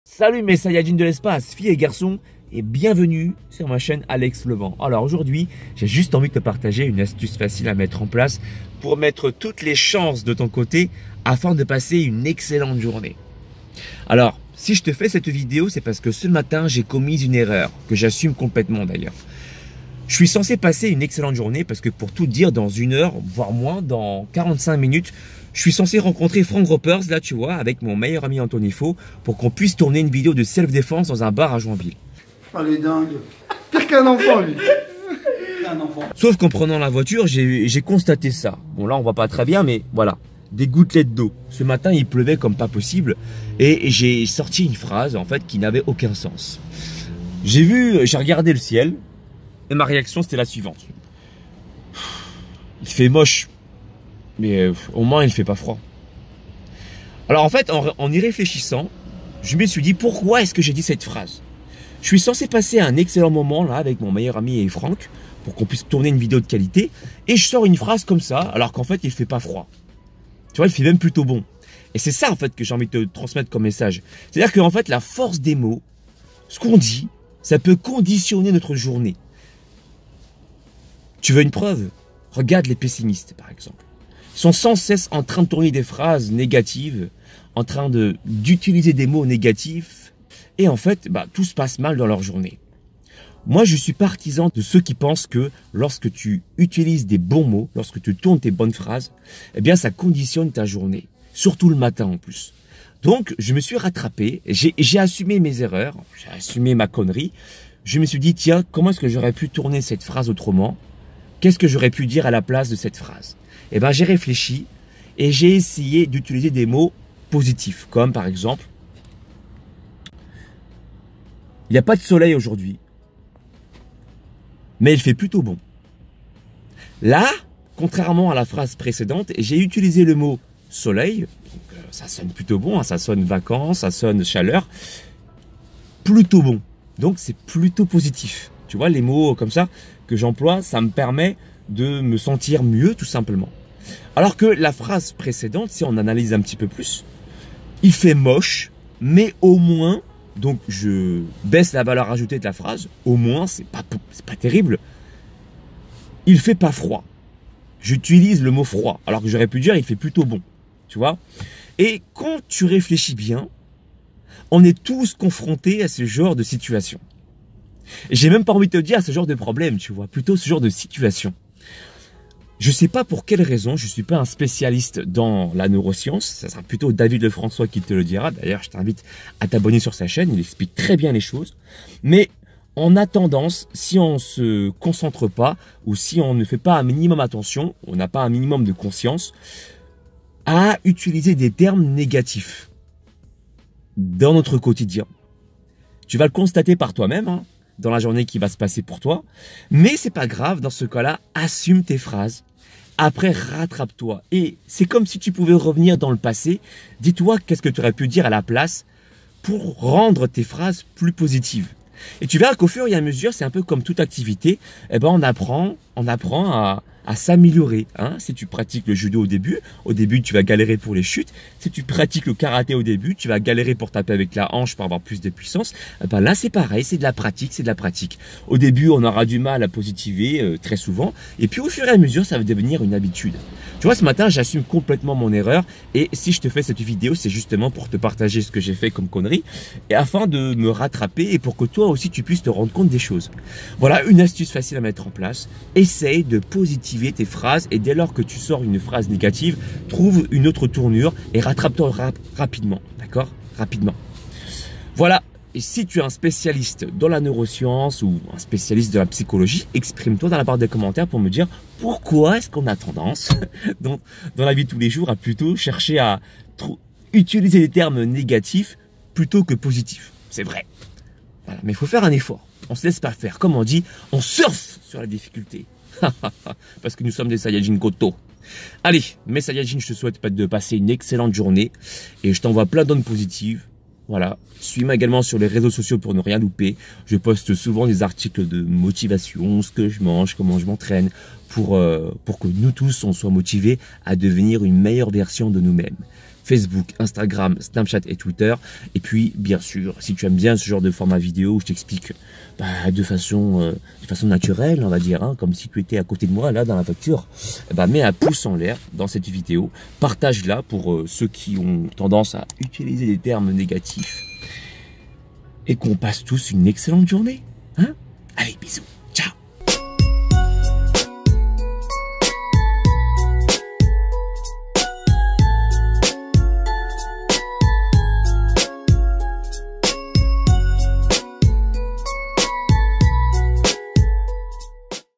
Salut mes Saiyajins de l'espace, filles et garçons, et bienvenue sur ma chaîne Alex Levent. Alors aujourd'hui, j'ai juste envie de te partager une astuce facile à mettre en place pour mettre toutes les chances de ton côté afin de passer une excellente journée. Alors, si je te fais cette vidéo, c'est parce que ce matin, j'ai commis une erreur, que j'assume complètement d'ailleurs. Je suis censé passer une excellente journée parce que pour tout dire, dans 1 heure, voire moins, dans 45 minutes, je suis censé rencontrer Frank Ropers, là tu vois, avec mon meilleur ami Anthony Faux, pour qu'on puisse tourner une vidéo de self-défense dans un bar à Joinville. Oh les dingues. Pire qu'un enfant lui. Un enfant. Sauf qu'en prenant la voiture, j'ai constaté ça. Bon là on voit pas très bien, mais voilà, des gouttelettes d'eau. Ce matin il pleuvait comme pas possible et j'ai sorti une phrase en fait qui n'avait aucun sens. J'ai regardé le ciel et ma réaction c'était la suivante. Il fait moche. Mais au moins, il fait pas froid. Alors en fait, en y réfléchissant, je me suis dit, pourquoi est-ce que j'ai dit cette phrase? Je suis censé passer un excellent moment là avec mon meilleur ami et Franck pour qu'on puisse tourner une vidéo de qualité. Et je sors une phrase comme ça, alors qu'en fait, il fait pas froid. Tu vois, il fait même plutôt bon. Et c'est ça en fait que j'ai envie de te transmettre comme message. C'est-à-dire qu'en fait, la force des mots, ce qu'on dit, ça peut conditionner notre journée. Tu veux une preuve? Regarde les pessimistes, par exemple. Ils sont sans cesse en train de tourner des phrases négatives, en train d'utiliser des mots négatifs. Et en fait, tout se passe mal dans leur journée. Moi, je suis partisan de ceux qui pensent que lorsque tu utilises des bons mots, lorsque tu tournes tes bonnes phrases, eh bien, ça conditionne ta journée. Surtout le matin en plus. Donc, je me suis rattrapé, j'ai assumé mes erreurs, j'ai assumé ma connerie. Je me suis dit, tiens, comment est-ce que j'aurais pu tourner cette phrase autrement? Qu'est-ce que j'aurais pu dire à la place de cette phrase? Eh bien, j'ai réfléchi et j'ai essayé d'utiliser des mots positifs, comme par exemple, il n'y a pas de soleil aujourd'hui, mais il fait plutôt bon. Là, contrairement à la phrase précédente, j'ai utilisé le mot soleil, donc ça sonne plutôt bon, hein, ça sonne vacances, ça sonne chaleur, plutôt bon. Donc c'est plutôt positif. Tu vois, les mots comme ça que j'emploie, ça me permet de me sentir mieux tout simplement. Alors que la phrase précédente, si on analyse un petit peu plus, il fait moche, mais au moins, donc je baisse la valeur ajoutée de la phrase, au moins, c'est pas terrible, il fait pas froid. J'utilise le mot froid, alors que j'aurais pu dire il fait plutôt bon, tu vois. Et quand tu réfléchis bien, on est tous confrontés à ce genre de situation. Et j'ai même pas envie de te dire à ce genre de problème, tu vois, plutôt ce genre de situation. Je sais pas pour quelle raison, je suis pas un spécialiste dans la neuroscience, ça sera plutôt David Lefrançois qui te le dira. D'ailleurs, je t'invite à t'abonner sur sa chaîne, il explique très bien les choses. Mais on a tendance, si on se concentre pas, ou si on ne fait pas un minimum attention, on n'a pas un minimum de conscience, à utiliser des termes négatifs dans notre quotidien. Tu vas le constater par toi-même, hein, dans la journée qui va se passer pour toi. Mais c'est pas grave, dans ce cas-là, assume tes phrases. Après, rattrape-toi. Et c'est comme si tu pouvais revenir dans le passé. Dis-toi qu'est-ce que tu aurais pu dire à la place pour rendre tes phrases plus positives. Et tu verras qu'au fur et à mesure, c'est un peu comme toute activité, eh ben on apprend à s'améliorer. Hein. Si tu pratiques le judo au début tu vas galérer pour les chutes. Si tu pratiques le karaté au début, tu vas galérer pour taper avec la hanche pour avoir plus de puissance. Eh ben là c'est pareil, c'est de la pratique, c'est de la pratique. Au début on aura du mal à positiver très souvent, et puis au fur et à mesure ça va devenir une habitude. Tu vois, ce matin j'assume complètement mon erreur, et si je te fais cette vidéo, c'est justement pour te partager ce que j'ai fait comme connerie, et afin de me rattraper, et pour que toi aussi tu puisses te rendre compte des choses. Voilà une astuce facile à mettre en place. Essaye de positiver tes phrases, et dès lors que tu sors une phrase négative, trouve une autre tournure et rattrape-toi rapidement, d'accord? Rapidement. Voilà. Et si tu es un spécialiste dans la neuroscience ou un spécialiste de la psychologie, exprime-toi dans la barre des commentaires pour me dire pourquoi est-ce qu'on a tendance dans la vie de tous les jours à plutôt chercher à utiliser des termes négatifs plutôt que positifs. C'est vrai. Voilà. Mais il faut faire un effort. On se laisse pas faire. Comme on dit, on surfe sur la difficulté. Parce que nous sommes des Saiyajins Goto. Allez, mes Saiyajins, je te souhaite de passer une excellente journée et je t'envoie plein d'ondes positives. Voilà, suis-moi également sur les réseaux sociaux pour ne rien louper. Je poste souvent des articles de motivation, ce que je mange, comment je m'entraîne, pour que nous tous, on soit motivés à devenir une meilleure version de nous-mêmes. Facebook, Instagram, Snapchat et Twitter. Et puis, bien sûr, si tu aimes bien ce genre de format vidéo où je t'explique de façon naturelle, on va dire, hein, comme si tu étais à côté de moi, là, dans la voiture, mets un pouce en l'air dans cette vidéo. Partage-la pour ceux qui ont tendance à utiliser des termes négatifs. Et qu'on passe tous une excellente journée. Hein? Allez, bisous.